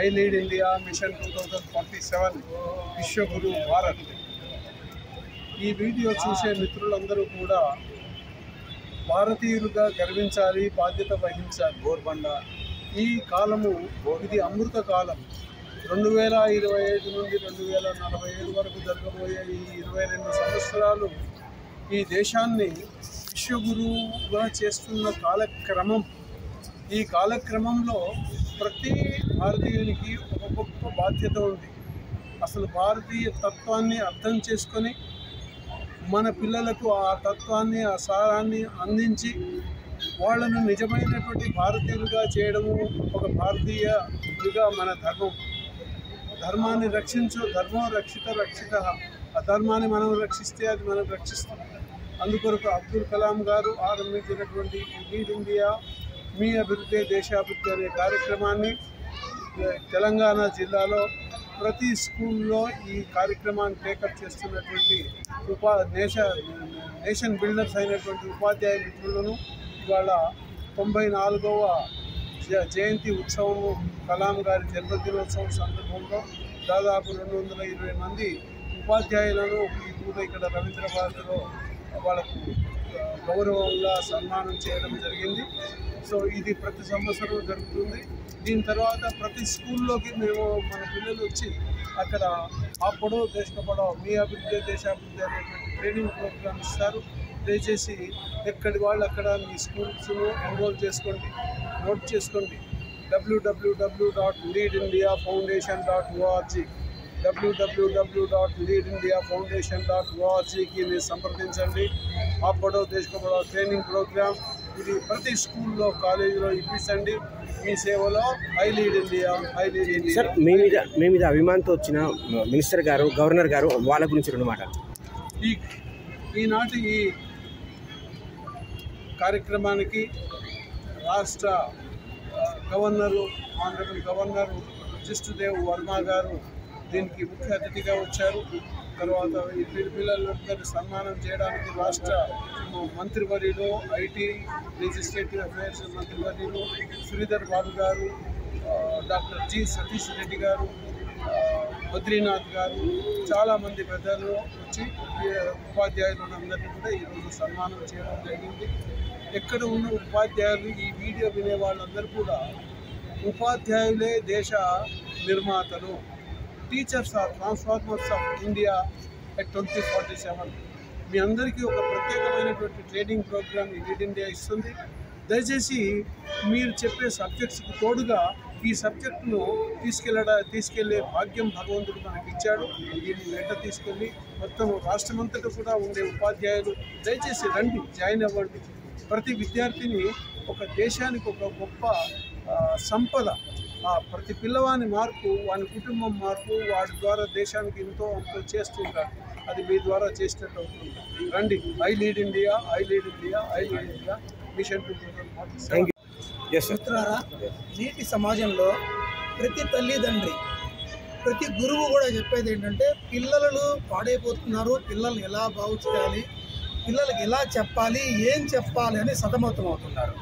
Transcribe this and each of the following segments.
I lead India mission 2047 Vishwaguru Bharat. ఈ video చూసే మిత్రులందరూ కూడా భారతీయులుగా గర్వించాలి, బాధ్యత వహించాలి. గోర్బండ ఈ కాలము ఇది అమృత కాలం. 2025 నుండి 2047 వరకు జరగబోయే ఈ 22 సంవత్సరాలు ఈ దేశాన్ని విశ్వగురువుగా చేస్తున్న కాలక్రమం. ఈ కాలక్రమంలో ప్రతి భారతీయునికి ఒక గొప్ప బాధ్యత ఉంది. అసలు భారతీయ తత్వాన్ని అర్థం చేసుకొని మన పిల్లలకు ఆ తత్వాన్ని, ఆ సారాన్ని అందించి వాళ్ళను నిజమైనటువంటి భారతీయులుగా చేయడము ఒక భారతీయుడిగా మన ధర్మం. ధర్మాన్ని రక్షించు, ధర్మం రక్షిత రక్షిత. అధర్మాన్ని మనం రక్షిస్తే అది మనం రక్షిస్తాం. అందుకొరకు అబ్దుల్ కలాం గారు ఆరంభించినటువంటి లీడ్ ఇండియా మీ అభివృద్ధి దేశాభివృద్ధి అనే కార్యక్రమాన్ని తెలంగాణ జిల్లాలో ప్రతి స్కూల్లో ఈ కార్యక్రమాన్ని టేకప్ చేస్తున్నటువంటి నేషన్ బిల్డర్స్ అయినటువంటి ఉపాధ్యాయ మిత్రులను ఇవాళ 94వ జయంతి ఉత్సవము కలాం గారి జన్మదినోత్సవం సందర్భంలో దాదాపు 220 మంది ఉపాధ్యాయులను ఈ పూట ఇక్కడ రవీంద్ర భారతిలో వాళ్ళకు గౌరవంగా సన్మానం చేయడం జరిగింది. సో ఇది ప్రతి సంవత్సరం జరుగుతుంది. దీని తర్వాత ప్రతి స్కూల్లోకి మేము మన పిల్లలు వచ్చి అక్కడ ఆ పొడవు దేశ పొడవు మీ అభివృద్ధి దేశాభివృద్ధి అనేటువంటి ట్రైనింగ్ ప్రోగ్రామ్ ఇస్తారు. దయచేసి ఎక్కడి వాళ్ళు అక్కడ మీ స్కూల్స్ను ఎన్రోల్ చేసుకోండి, నోట్ చేసుకోండి. www.leadindiafoundation.org www.leadindiafoundation.orgకి మీరు సంప్రదించండి. ఆ పొడవు దేశ పొడవు ట్రైనింగ్ ప్రోగ్రామ్ ఇది ప్రతి స్కూల్లో, కాలేజీలో ఇప్పించండి. మీ సేవలో I lead India, I lead India. Sir, మీ మీద అభిమానంతో వచ్చిన మినిస్టర్ గారు, గవర్నర్ గారు, వాళ్ళ గురించి 2 మాటలు. ఈనాటి ఈ కార్యక్రమానికి రాష్ట్ర governor, honourable governor Jishnu Dev Varma గారు దీనికి ముఖ్య అతిథిగా వచ్చారు. తర్వాత ఈ పిల్లలందరినీ సన్మానం చేయడానికి రాష్ట్ర మంత్రివర్యులు, ఐటీ లెజిస్లేటివ్ అఫైర్స్ మంత్రివర్యులు శ్రీధర్ బాబు గారు, డాక్టర్ జి సతీష్ రెడ్డి గారు, బద్రీనాథ్ గారు, చాలామంది పెద్దలు వచ్చి ఉపాధ్యాయులందరినీ కూడా ఈరోజు సన్మానం చేయడం జరిగింది. ఎక్కడ ఉన్న ఉపాధ్యాయులు, ఈ వీడియో వినే వాళ్ళందరూ కూడా ఉపాధ్యాయులే దేశ నిర్మాతలు. Teachers are transformers of India at 2047. మీ అందరికీ ఒక ప్రత్యేకమైనటువంటి ట్రైనింగ్ ప్రోగ్రామ్ ఈ లీడ్ ఇండియా ఇస్తుంది. దయచేసి మీరు చెప్పే సబ్జెక్ట్స్కి తోడుగా ఈ సబ్జెక్టును తీసుకెళ్లే భాగ్యం భగవంతుడు మనకి ఇచ్చాడు. దీన్ని వెంట తీసుకెళ్ళి మొత్తం రాష్ట్రమంతటా కూడా ఉండే ఉపాధ్యాయులు దయచేసి రండి, జాయిన్ అవ్వండి. ప్రతి విద్యార్థిని ఒక దేశానికి ఒక గొప్ప సంపద. ప్రతి పిల్లవాని మార్పు, వాని కుటుంబం మార్పు, వాడి ద్వారా దేశానికి ఎంతో చేస్తుంటారు. అది మీ ద్వారా చేసినట్టు అవుతుంది. రండి, I lead India, I lead India, I lead India mission 2047. మిత్రులారా, నేటి సమాజంలో ప్రతి తల్లిదండ్రి, ప్రతి గురువు కూడా చెప్పేది ఏంటంటే పిల్లలు పాడైపోతున్నారు, పిల్లల్ని ఎలా బాగు చేయాలి, పిల్లలకి ఎలా చెప్పాలి, ఏం చెప్పాలి అని సతమతం అవుతున్నారు.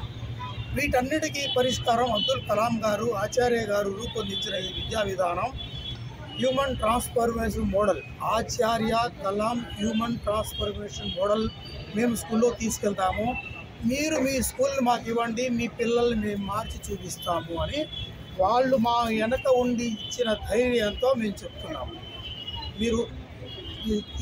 వీటన్నిటికీ పరిష్కారం అబ్దుల్ కలాం గారు, ఆచార్య గారు రూపొందించిన ఈ విద్యా విధానం హ్యూమన్ ట్రాన్స్ఫర్మేషన్ మోడల్. ఆచార్య కలాం హ్యూమన్ ట్రాన్స్ఫర్మేషన్ మోడల్ మేము స్కూల్లో తీసుకెళ్తాము. మీరు మీ స్కూల్ని మాకు ఇవ్వండి, మీ పిల్లల్ని మేము మార్చి చూపిస్తాము అని వాళ్ళు మా వెనక ఉండి ఇచ్చిన ధైర్యంతో మేము చెప్తున్నాము. మీరు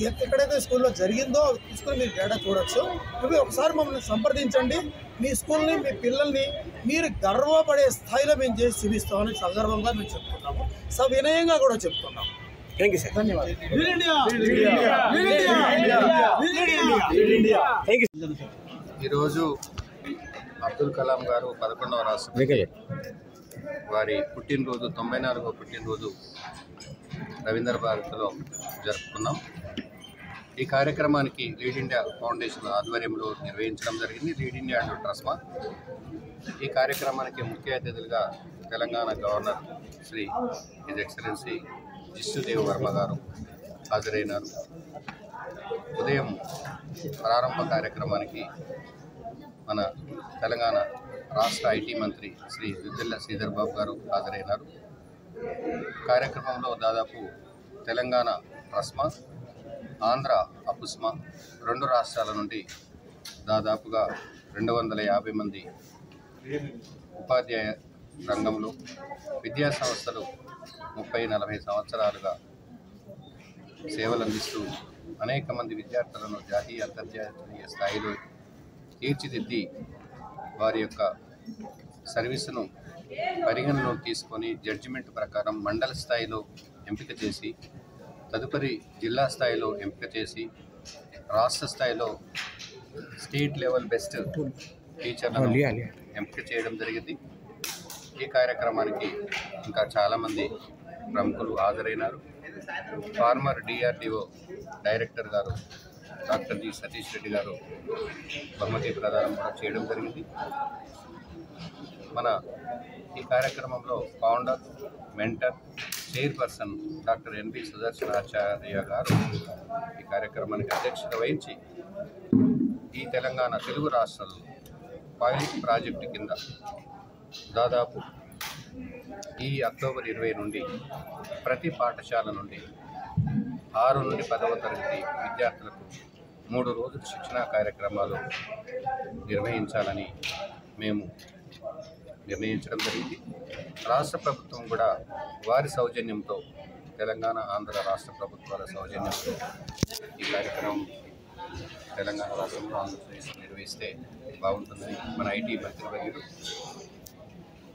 ఎక్కడైతే స్కూల్లో జరిగిందో తీసుకుని మీరు డేటా చూడొచ్చు. ఇవి ఒకసారి మమ్మల్ని సంప్రదించండి. మీ స్కూల్ని, మీ పిల్లల్ని మీరు గర్వపడే స్థాయిలో మేము చేసి చూపిస్తామని సందర్భంగా మేము చెప్తున్నాము. సవినయంగా కూడా చెప్తున్నాము. Thank you sir. ధన్యవాదాలు. ఈరోజు అబ్దుల్ కలాం గారు 11వ రాష్ట్రపతి వారి పుట్టినరోజు, 94వ పుట్టినరోజు రవీంద్ర భారతిలో జరుపుకున్నాం. ఈ కార్యక్రమానికి లీడ్ ఇండియా ఫౌండేషన్ ఆధ్వర్యంలో నిర్వహించడం జరిగింది. లీడ్ ఇండియా అండ్ ట్రస్మా. ఈ కార్యక్రమానికి ముఖ్య అతిథులుగా Telangana governor Shri his excellency Jishnu Dev Varma గారు హాజరైనారు. ఉదయం ప్రారంభ కార్యక్రమానికి మన తెలంగాణ రాష్ట్ర ఐటీ మంత్రి శ్రీ దుద్దిల్ల శ్రీధర్ బాబు గారు హాజరైనారు. కార్యక్రమంలో దాదాపు తెలంగాణ రస్మా, ఆంధ్ర అపుస్మా 2 రాష్ట్రాల నుండి దాదాపుగా 250 మంది ఉపాధ్యాయ రంగంలో విద్యా సంస్థలు 30-40 సంవత్సరాలుగా సేవలు అందిస్తూ అనేక మంది విద్యార్థులను జాతీయ అంతర్జాతీయ స్థాయిలో తీర్చిదిద్ది వారి యొక్క సర్వీసును పరిగణలోకి తీసుకొని జడ్జిమెంట్ ప్రకారం మండల స్థాయిలో ఎంపిక చేసి తదుపరి జిల్లా స్థాయిలో ఎంపిక చేసి రాష్ట్ర స్థాయిలో స్టేట్ లెవెల్ బెస్ట్ టీచర్లను ఎంపిక చేయడం జరిగింది. ఈ కార్యక్రమానికి ఇంకా చాలామంది ప్రముఖులు హాజరైనారు. ఫార్మర్ డిఆర్డిఓ డైరెక్టర్ గారు డాక్టర్ జి సతీష్ రెడ్డి గారు బహుమతి ప్రదానం కూడా చేయడం జరిగింది. మన ఈ కార్యక్రమంలో founder, mentor, chairperson doctor NB Sudarshanacharya గారు ఈ కార్యక్రమానికి అధ్యక్షత వహించి ఈ తెలంగాణ తెలుగు రాష్ట్రాల్లో పైలట్ ప్రాజెక్టు కింద దాదాపు ఈ అక్టోబర్ 20 నుండి ప్రతి పాఠశాల నుండి 6 నుండి 10వ తరగతి విద్యార్థులకు 3 రోజుల శిక్షణా కార్యక్రమాలు నిర్వహించాలని మేము నిర్ణయించడం జరిగింది. రాష్ట్ర ప్రభుత్వం కూడా వారి సౌజన్యంతో, తెలంగాణ ఆంధ్ర రాష్ట్ర ప్రభుత్వాల సౌజన్యంతో ఈ కార్యక్రమం తెలంగాణ రాష్ట్రంలో ఆంధ్రప్రదేశ్ నిర్వహిస్తే బాగుంటుందని మన ఐటీ మంత్రివర్యులు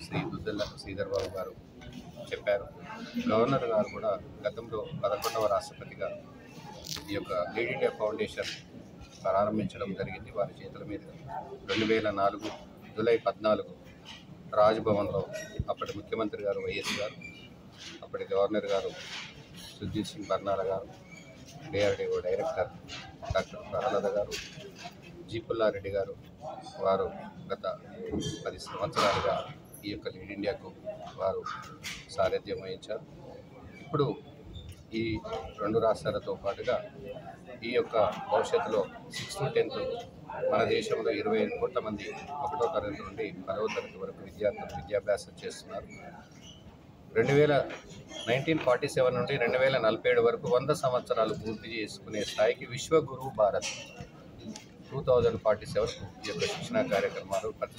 శ్రీ దుద్దెల్ల శ్రీధర్ బాబు గారు చెప్పారు. గవర్నర్ గారు కూడా గతంలో 11వ రాష్ట్రపతిగా ఈ యొక్క లీడ్ ఇండియా ఫౌండేషన్ ప్రారంభించడం జరిగింది. వారి చేతుల మీద 2004 జూలై 14 రాజ్భవన్లో అప్పటి ముఖ్యమంత్రి గారు వైఎస్ గారు, అప్పటి గవర్నర్ గారు సుర్జీత్ సింగ్ బర్నాల గారు, డిఆర్డిఓ డైరెక్టర్ డాక్టర్ ప్రహ్లాద గారు, జి పుల్లారెడ్డి గారు, వారు గత 10 సంవత్సరాలుగా ఈ యొక్క లీడ్ ఇండియాకు వారు సారథ్యం వహించారు. ఇప్పుడు ఈ 2 రాష్ట్రాలతో పాటుగా ఈ యొక్క భవిష్యత్తులో 6th to 10th మన దేశంలో 25 కోట్ల మంది 1వ తరగతి నుండి 10వ తరగతి వరకు విద్యార్థులు విద్యాభ్యాసం చేస్తున్నారు. 1947 నుండి 2047 వరకు 100 సంవత్సరాలు పూర్తి చేసుకునే స్థాయికి విశ్వగురు భారత్ 2047 ఈ యొక్క శిక్షణా కార్యక్రమాలు ప్రతి